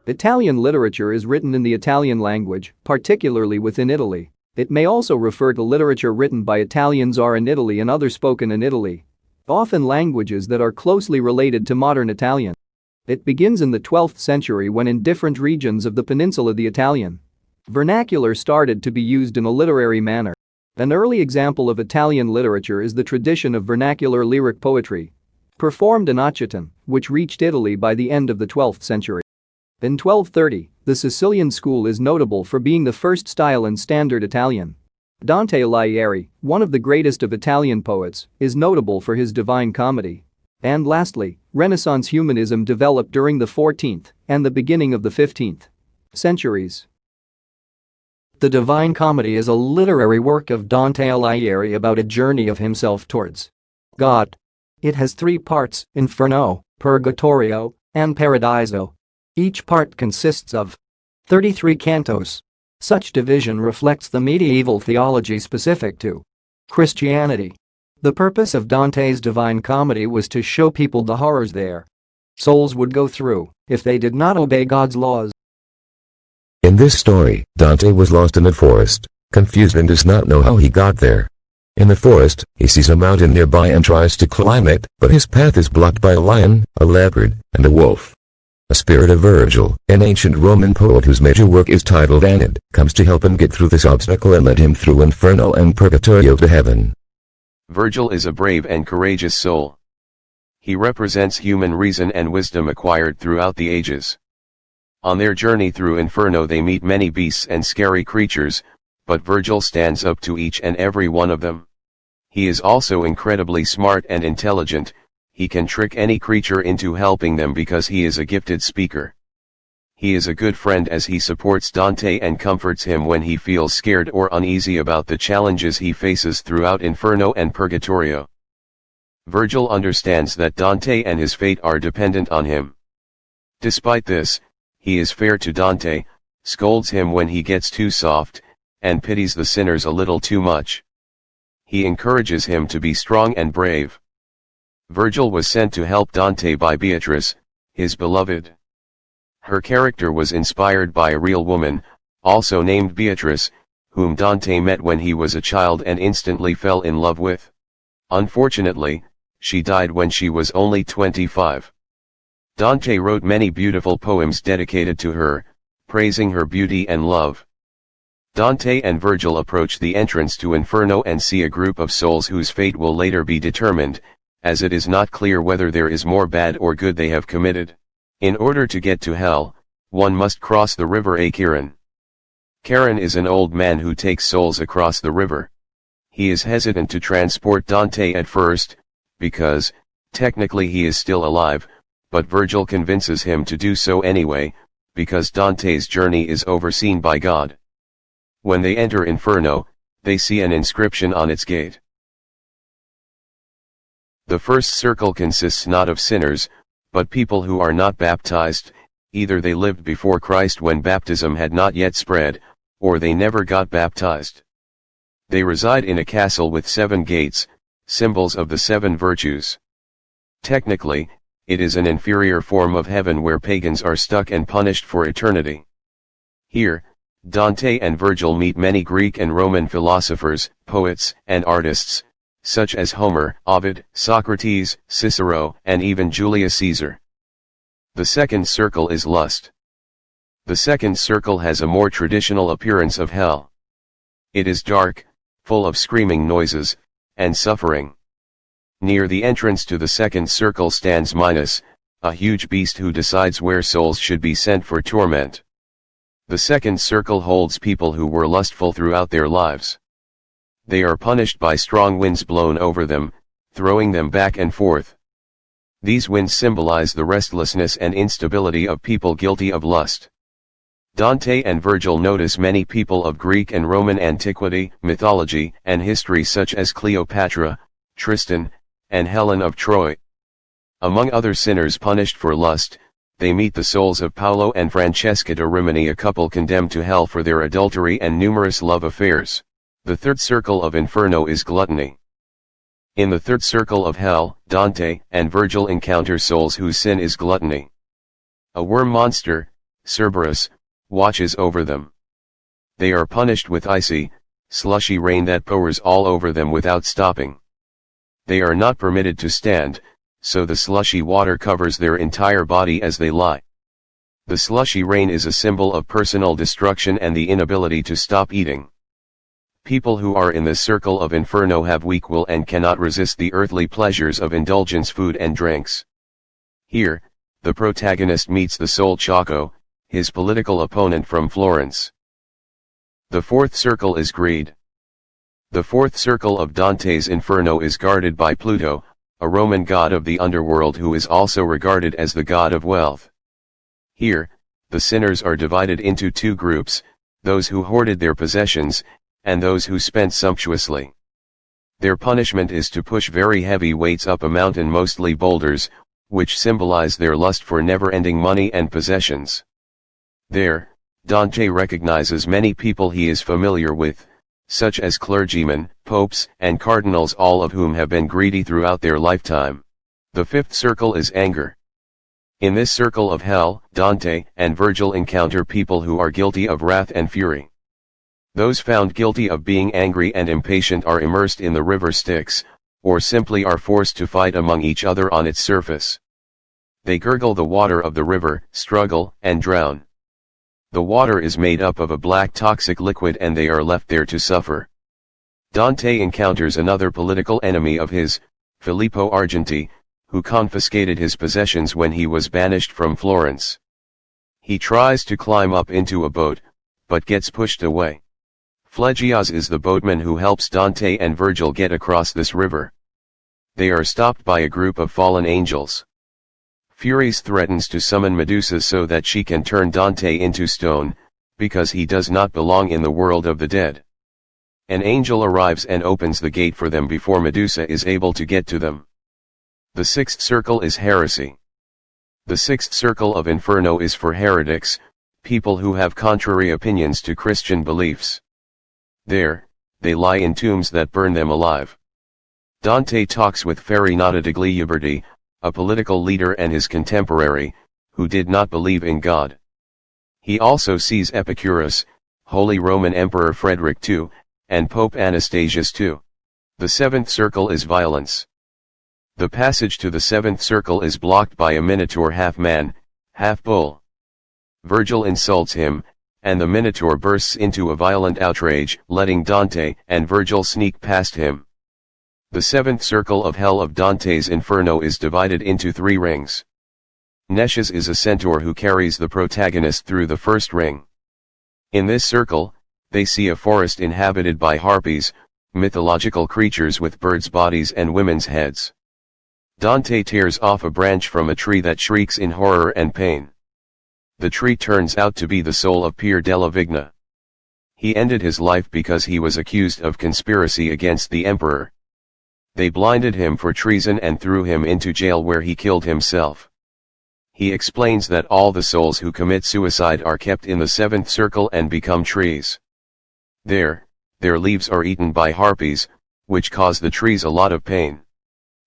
Italian literature is written in the Italian language, particularly within Italy. It may also refer to literature written by Italians or in Italy and others spoken in Italy. Often languages that are closely related to modern Italian. It begins in the 12th century when in different regions of the peninsula the Italian vernacular started to be used in a literary manner. An early example of Italian literature is the tradition of vernacular lyric poetry, performed in Occitan, which reached Italy by the end of the 12th century. In 1230, the Sicilian school is notable for being the first style in standard Italian. Dante Alighieri, one of the greatest of Italian poets, is notable for his Divine Comedy. And lastly, Renaissance humanism developed during the 14th and the beginning of the 15th centuries. The Divine Comedy is a literary work of Dante Alighieri about a journey of himself towards God. It has 3 parts: Inferno, Purgatorio, and Paradiso. Each part consists of 33 cantos. Such division reflects the medieval theology specific to Christianity. The purpose of Dante's Divine Comedy was to show people the horrors their souls would go through if they did not obey God's laws. In this story, Dante was lost in a forest, confused and does not know how he got there. In the forest, he sees a mountain nearby and tries to climb it, but his path is blocked by a lion, a leopard, and a wolf. A spirit of Virgil, an ancient Roman poet whose major work is titled Aeneid, comes to help him get through this obstacle and lead him through Inferno and Purgatorio to heaven. Virgil is a brave and courageous soul. He represents human reason and wisdom acquired throughout the ages. On their journey through Inferno they meet many beasts and scary creatures, but Virgil stands up to each and every one of them. He is also incredibly smart and intelligent. He can trick any creature into helping them because he is a gifted speaker. He is a good friend as he supports Dante and comforts him when he feels scared or uneasy about the challenges he faces throughout Inferno and Purgatorio. Virgil understands that Dante and his fate are dependent on him. Despite this, he is fair to Dante, scolds him when he gets too soft, and pities the sinners a little too much. He encourages him to be strong and brave. Virgil was sent to help Dante by Beatrice, his beloved. Her character was inspired by a real woman, also named Beatrice, whom Dante met when he was a child and instantly fell in love with. Unfortunately, she died when she was only 25. Dante wrote many beautiful poems dedicated to her, praising her beauty and love. Dante and Virgil approach the entrance to Inferno and see a group of souls whose fate will later be determined, as it is not clear whether there is more bad or good they have committed. In order to get to hell, one must cross the river Acheron. Charon is an old man who takes souls across the river. He is hesitant to transport Dante at first, because, technically he is still alive, but Virgil convinces him to do so anyway, because Dante's journey is overseen by God. When they enter Inferno, they see an inscription on its gate. The first circle consists not of sinners, but people who are not baptized. Either they lived before Christ when baptism had not yet spread, or they never got baptized. They reside in a castle with 7 gates, symbols of the 7 virtues. Technically, it is an inferior form of heaven where pagans are stuck and punished for eternity. Here, Dante and Virgil meet many Greek and Roman philosophers, poets, and artists, such as Homer, Ovid, Socrates, Cicero, and even Julius Caesar. The second circle is lust. The second circle has a more traditional appearance of hell. It is dark, full of screaming noises, and suffering. Near the entrance to the second circle stands Minos, a huge beast who decides where souls should be sent for torment. The second circle holds people who were lustful throughout their lives. They are punished by strong winds blown over them, throwing them back and forth. These winds symbolize the restlessness and instability of people guilty of lust. Dante and Virgil notice many people of Greek and Roman antiquity, mythology, and history such as Cleopatra, Tristan, and Helen of Troy. Among other sinners punished for lust, they meet the souls of Paolo and Francesca da Rimini, a couple condemned to hell for their adultery and numerous love affairs. The third circle of Inferno is gluttony. In the third circle of hell, Dante and Virgil encounter souls whose sin is gluttony. A worm monster, Cerberus, watches over them. They are punished with icy, slushy rain that pours all over them without stopping. They are not permitted to stand, so the slushy water covers their entire body as they lie. The slushy rain is a symbol of personal destruction and the inability to stop eating. People who are in this circle of Inferno have weak will and cannot resist the earthly pleasures of indulgence food and drinks. Here, the protagonist meets the soul Chaco, his political opponent from Florence. The fourth circle is greed. The fourth circle of Dante's Inferno is guarded by Pluto, a Roman god of the underworld who is also regarded as the god of wealth. Here, the sinners are divided into two groups, those who hoarded their possessions, and those who spent sumptuously. Their punishment is to push very heavy weights up a mountain, mostly boulders, which symbolize their lust for never-ending money and possessions. There, Dante recognizes many people he is familiar with, such as clergymen, popes, and cardinals, all of whom have been greedy throughout their lifetime. The fifth circle is anger. In this circle of hell, Dante and Virgil encounter people who are guilty of wrath and fury. Those found guilty of being angry and impatient are immersed in the river Styx, or simply are forced to fight among each other on its surface. They gurgle the water of the river, struggle, and drown. The water is made up of a black toxic liquid and they are left there to suffer. Dante encounters another political enemy of his, Filippo Argenti, who confiscated his possessions when he was banished from Florence. He tries to climb up into a boat, but gets pushed away. Phlegyas is the boatman who helps Dante and Virgil get across this river. They are stopped by a group of fallen angels. Furies threatens to summon Medusa so that she can turn Dante into stone, because he does not belong in the world of the dead. An angel arrives and opens the gate for them before Medusa is able to get to them. The sixth circle is heresy. The sixth circle of Inferno is for heretics, people who have contrary opinions to Christian beliefs. There, they lie in tombs that burn them alive. Dante talks with Farinata degli Uberti, a political leader and his contemporary, who did not believe in God. He also sees Epicurus, Holy Roman Emperor Frederick II, and Pope Anastasius II. The seventh circle is violence. The passage to the seventh circle is blocked by a minotaur half man, half bull. Virgil insults him, and the minotaur bursts into a violent outrage, letting Dante and Virgil sneak past him. The seventh circle of hell of Dante's Inferno is divided into 3 rings. Nescius is a centaur who carries the protagonist through the first ring. In this circle, they see a forest inhabited by harpies, mythological creatures with birds' bodies and women's heads. Dante tears off a branch from a tree that shrieks in horror and pain. The tree turns out to be the soul of Pier della Vigna. He ended his life because he was accused of conspiracy against the emperor. They blinded him for treason and threw him into jail where he killed himself. He explains that all the souls who commit suicide are kept in the seventh circle and become trees. There, their leaves are eaten by harpies, which cause the trees a lot of pain.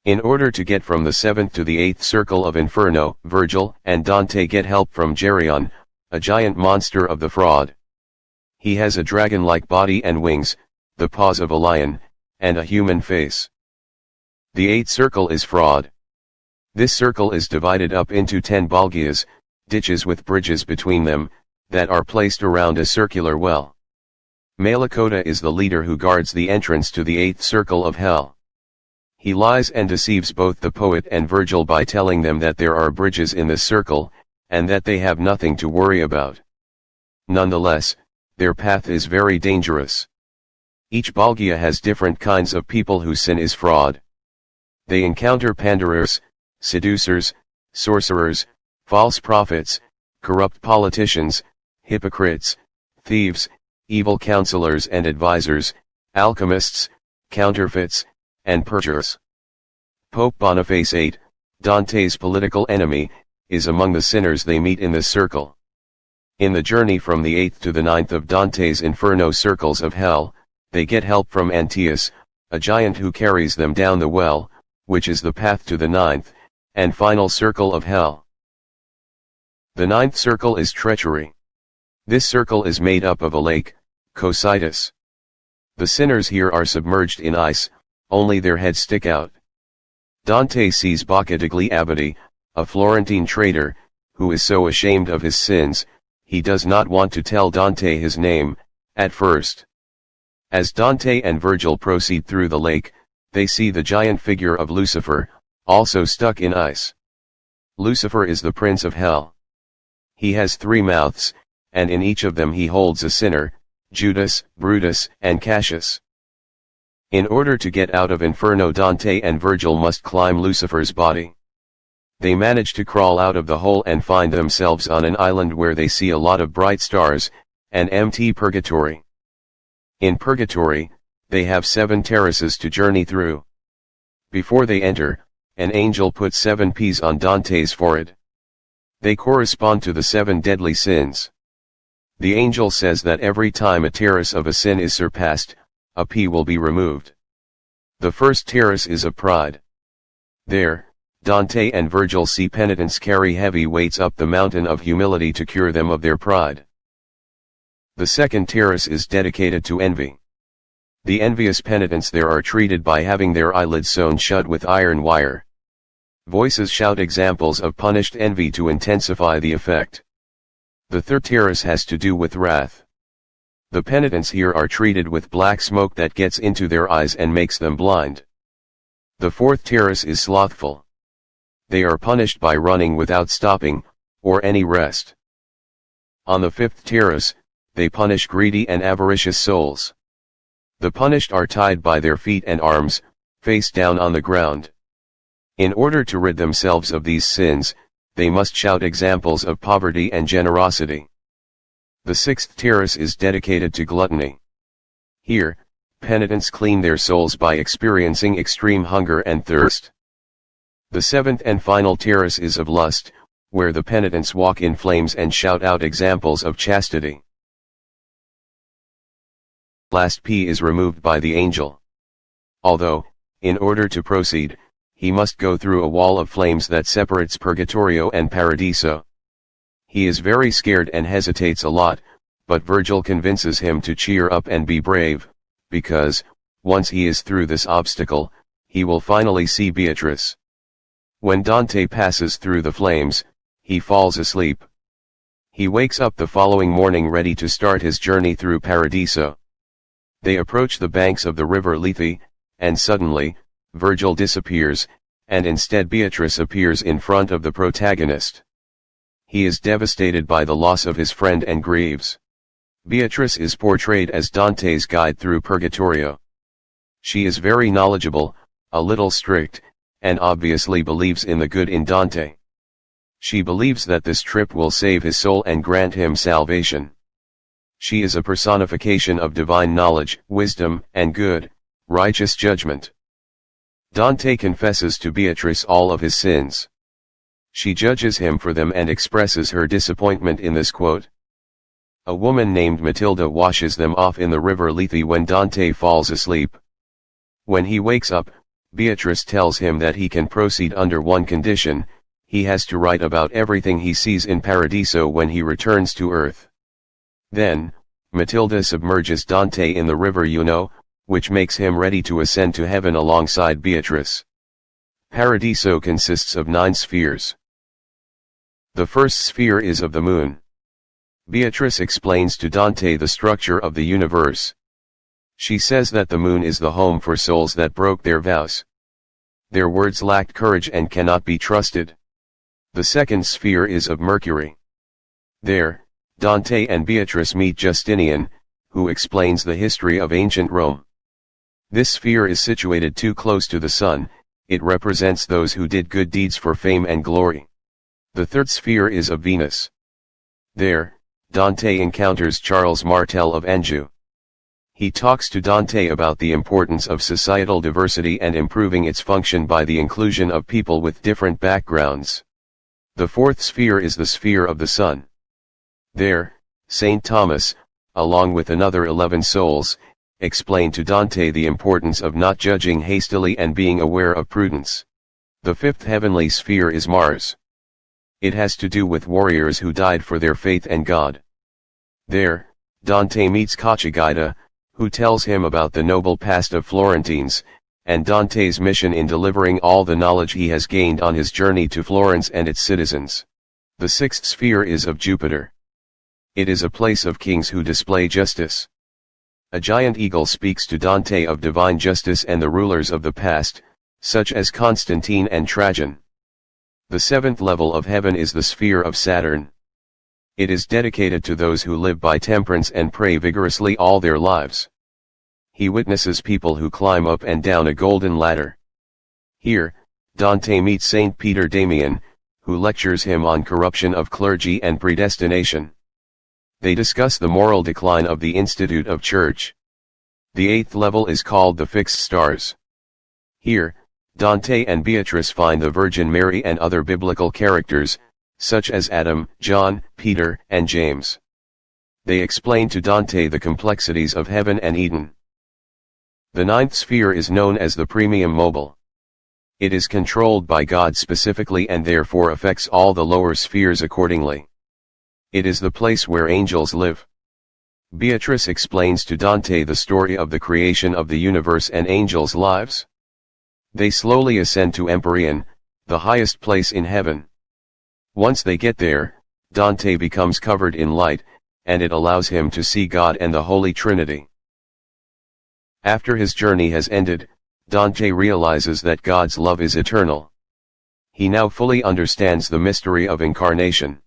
In order to get from the seventh to the eighth circle of Inferno, Virgil and Dante get help from Geryon, a giant monster of the fraud. He has a dragon-like body and wings, the paws of a lion, and a human face. The eighth circle is fraud. This circle is divided up into 10 balgias, ditches with bridges between them, that are placed around a circular well. Malakota is the leader who guards the entrance to the eighth circle of hell. He lies and deceives both the poet and Virgil by telling them that there are bridges in this circle, and that they have nothing to worry about. Nonetheless, their path is very dangerous. Each balgia has different kinds of people whose sin is fraud. They encounter panderers, seducers, sorcerers, false prophets, corrupt politicians, hypocrites, thieves, evil counselors and advisors, alchemists, counterfeits, and perjurers. Pope Boniface VIII, Dante's political enemy, is among the sinners they meet in this circle. In the journey from the 8th to the 9th of Dante's Inferno circles of hell, they get help from Antaeus, a giant who carries them down the well, which is the path to the 9th, and final circle of hell. The ninth circle is treachery. This circle is made up of a lake, Cocytus. The sinners here are submerged in ice, only their heads stick out. Dante sees Bacca degli Abati, a Florentine trader, who is so ashamed of his sins, he does not want to tell Dante his name, at first. As Dante and Virgil proceed through the lake, they see the giant figure of Lucifer, also stuck in ice. Lucifer is the prince of hell. He has 3 mouths, and in each of them he holds a sinner, Judas, Brutus, and Cassius. In order to get out of Inferno, Dante and Virgil must climb Lucifer's body. They manage to crawl out of the hole and find themselves on an island where they see a lot of bright stars, an empty purgatory. In Purgatory, they have 7 terraces to journey through. Before they enter, an angel puts 7 P's on Dante's forehead. They correspond to the 7 deadly sins. The angel says that every time a terrace of a sin is surpassed, a P will be removed. The first terrace is of pride. There, Dante and Virgil see penitents carry heavy weights up the mountain of humility to cure them of their pride. The second terrace is dedicated to envy. The envious penitents there are treated by having their eyelids sewn shut with iron wire. Voices shout examples of punished envy to intensify the effect. The third terrace has to do with wrath. The penitents here are treated with black smoke that gets into their eyes and makes them blind. The fourth terrace is slothful. They are punished by running without stopping, or any rest. On the fifth terrace, they punish greedy and avaricious souls. The punished are tied by their feet and arms, face down on the ground. In order to rid themselves of these sins, they must shout examples of poverty and generosity. The sixth terrace is dedicated to gluttony. Here, penitents clean their souls by experiencing extreme hunger and thirst. The seventh and final terrace is of lust, where the penitents walk in flames and shout out examples of chastity. Last P is removed by the angel. Although, in order to proceed, he must go through a wall of flames that separates Purgatorio and Paradiso. He is very scared and hesitates a lot, but Virgil convinces him to cheer up and be brave, because, once he is through this obstacle, he will finally see Beatrice. When Dante passes through the flames, he falls asleep. He wakes up the following morning ready to start his journey through Paradiso. They approach the banks of the river Lethe, and suddenly, Virgil disappears, and instead Beatrice appears in front of the protagonist. He is devastated by the loss of his friend and grieves. Beatrice is portrayed as Dante's guide through Purgatorio. She is very knowledgeable, a little strict, and obviously believes in the good in Dante. She believes that this trip will save his soul and grant him salvation. She is a personification of divine knowledge, wisdom, and good, righteous judgment. Dante confesses to Beatrice all of his sins. She judges him for them and expresses her disappointment in this quote. A woman named Matilda washes them off in the river Lethe when Dante falls asleep. When he wakes up, Beatrice tells him that he can proceed under one condition: he has to write about everything he sees in Paradiso when he returns to Earth. Then, Matilda submerges Dante in the river Uno, which makes him ready to ascend to heaven alongside Beatrice. Paradiso consists of 9 spheres. The first sphere is of the moon. Beatrice explains to Dante the structure of the universe. She says that the moon is the home for souls that broke their vows. Their words lacked courage and cannot be trusted. The second sphere is of Mercury. There, Dante and Beatrice meet Justinian, who explains the history of ancient Rome. This sphere is situated too close to the sun. It represents those who did good deeds for fame and glory. The third sphere is of Venus. There, Dante encounters Charles Martel of Anjou. He talks to Dante about the importance of societal diversity and improving its function by the inclusion of people with different backgrounds. The fourth sphere is the sphere of the sun. There, Saint Thomas, along with another 11 souls, explain to Dante the importance of not judging hastily and being aware of prudence. The fifth heavenly sphere is Mars. It has to do with warriors who died for their faith and God. There, Dante meets Cacciaguida, who tells him about the noble past of Florentines, and Dante's mission in delivering all the knowledge he has gained on his journey to Florence and its citizens. The sixth sphere is of Jupiter. It is a place of kings who display justice. A giant eagle speaks to Dante of divine justice and the rulers of the past, such as Constantine and Trajan. The seventh level of heaven is the sphere of Saturn. It is dedicated to those who live by temperance and pray vigorously all their lives. He witnesses people who climb up and down a golden ladder. Here, Dante meets Saint Peter Damian, who lectures him on corruption of clergy and predestination. They discuss the moral decline of the Institute of Church. The eighth level is called the fixed stars. Here, Dante and Beatrice find the Virgin Mary and other biblical characters, such as Adam, John, Peter, and James. They explain to Dante the complexities of heaven and Eden. The ninth sphere is known as the premium mobile. It is controlled by God specifically and therefore affects all the lower spheres accordingly. It is the place where angels live. Beatrice explains to Dante the story of the creation of the universe and angels' lives. They slowly ascend to Empyrean, the highest place in heaven. Once they get there, Dante becomes covered in light, and it allows him to see God and the Holy Trinity. After his journey has ended, Dante realizes that God's love is eternal. He now fully understands the mystery of incarnation.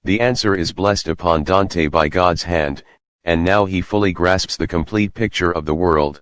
The answer is blessed upon Dante by God's hand, and now he fully grasps the complete picture of the world.